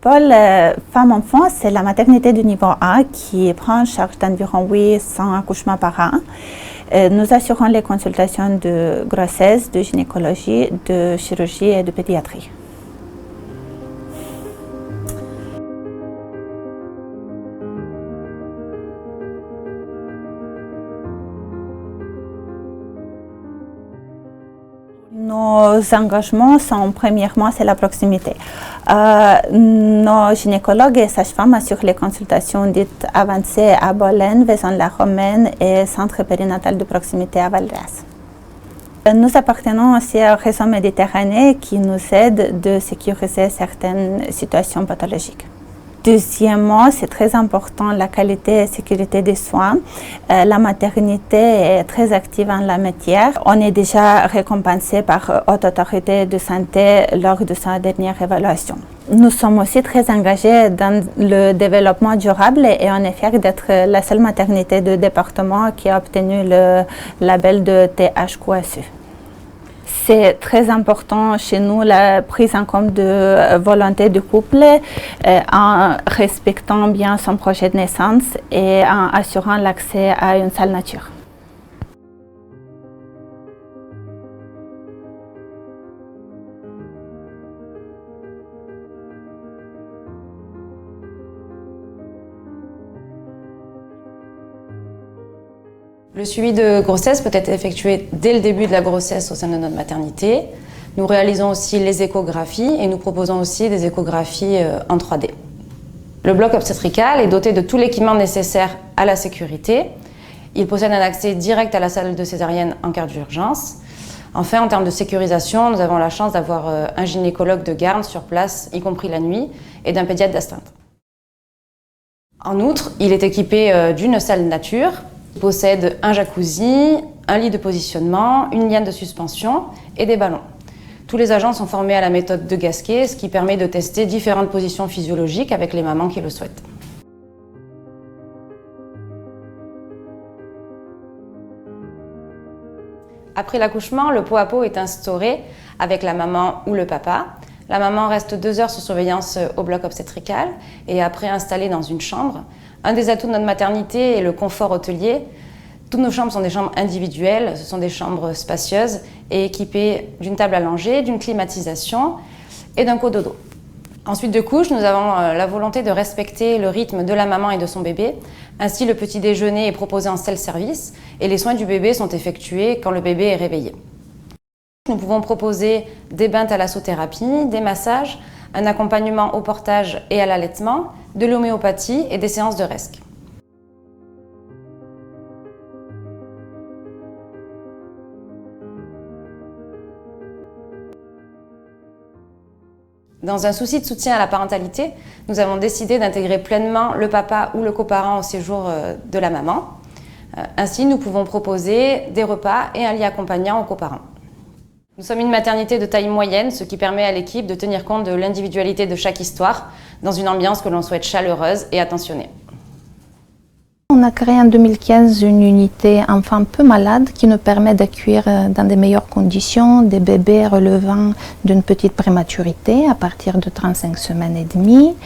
Pôle Femmes-Enfants, c'est la maternité du niveau 1 qui prend en charge d'environ 800 accouchements par an. Nous assurons les consultations de grossesse, de gynécologie, de chirurgie et de pédiatrie. Nos engagements sont, premièrement, c'est la proximité. Nos gynécologues et sages-femmes assurent les consultations dites avancées à Bolène, Vaison-la-Romaine et Centre périnatal de proximité à Val-d'Oise. Nous appartenons aussi au réseau méditerranéen qui nous aide de sécuriser certaines situations pathologiques. Deuxièmement, c'est très important la qualité et sécurité des soins. La maternité est très active en la matière. On est déjà récompensé par Haute Autorité de Santé lors de sa dernière évaluation. Nous sommes aussi très engagés dans le développement durable et on est fiers d'être la seule maternité de département qui a obtenu le label de THQSU. C'est très important chez nous la prise en compte de volonté du couple en respectant bien son projet de naissance et en assurant l'accès à une salle nature. Le suivi de grossesse peut être effectué dès le début de la grossesse au sein de notre maternité. Nous réalisons aussi les échographies et nous proposons aussi des échographies en 3D. Le bloc obstétrical est doté de tout l'équipement nécessaire à la sécurité. Il possède un accès direct à la salle de césarienne en cas d'urgence. Enfin, en termes de sécurisation, nous avons la chance d'avoir un gynécologue de garde sur place, y compris la nuit, et d'un pédiatre d'astreinte. En outre, il est équipé d'une salle nature. Il possède un jacuzzi, un lit de positionnement, une liane de suspension et des ballons. Tous les agents sont formés à la méthode de Gasquet, ce qui permet de tester différentes positions physiologiques avec les mamans qui le souhaitent. Après l'accouchement, le pot à pot est instauré avec la maman ou le papa. La maman reste 2 heures sous surveillance au bloc obstétrical et après installée dans une chambre. Un des atouts de notre maternité est le confort hôtelier. Toutes nos chambres sont des chambres individuelles, ce sont des chambres spacieuses et équipées d'une table allongée, d'une climatisation et d'un cododo. En suite de couche, nous avons la volonté de respecter le rythme de la maman et de son bébé. Ainsi, le petit déjeuner est proposé en self-service et les soins du bébé sont effectués quand le bébé est réveillé. Nous pouvons proposer des bains thalassothérapie, des massages, un accompagnement au portage et à l'allaitement, de l'homéopathie et des séances de rescue. Dans un souci de soutien à la parentalité, nous avons décidé d'intégrer pleinement le papa ou le coparent au séjour de la maman. Ainsi, nous pouvons proposer des repas et un lit accompagnant aux coparents. Nous sommes une maternité de taille moyenne, ce qui permet à l'équipe de tenir compte de l'individualité de chaque histoire dans une ambiance que l'on souhaite chaleureuse et attentionnée. On a créé en 2015 une unité enfants peu malades qui nous permet d'accueillir dans de meilleures conditions des bébés relevant d'une petite prématurité à partir de 35 semaines et demie,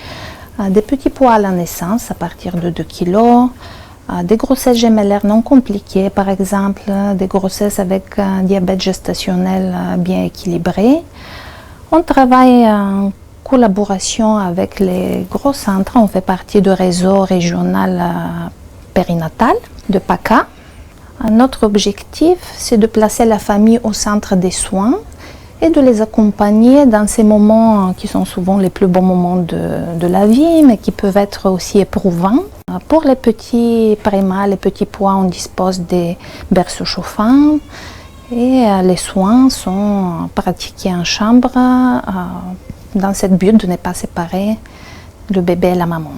des petits poids à la naissance à partir de 2 kg, des grossesses gémellaires non compliquées, par exemple, des grossesses avec un diabète gestationnel bien équilibré. On travaille en collaboration avec les gros centres, on fait partie du réseau régional périnatal de PACA. Notre objectif, c'est de placer la famille au centre des soins et de les accompagner dans ces moments qui sont souvent les plus bons moments de la vie, mais qui peuvent être aussi éprouvants. Pour les petits prémas, les petits poids, on dispose des berceaux chauffants et les soins sont pratiqués en chambre dans cette but de ne pas séparer le bébé et la maman.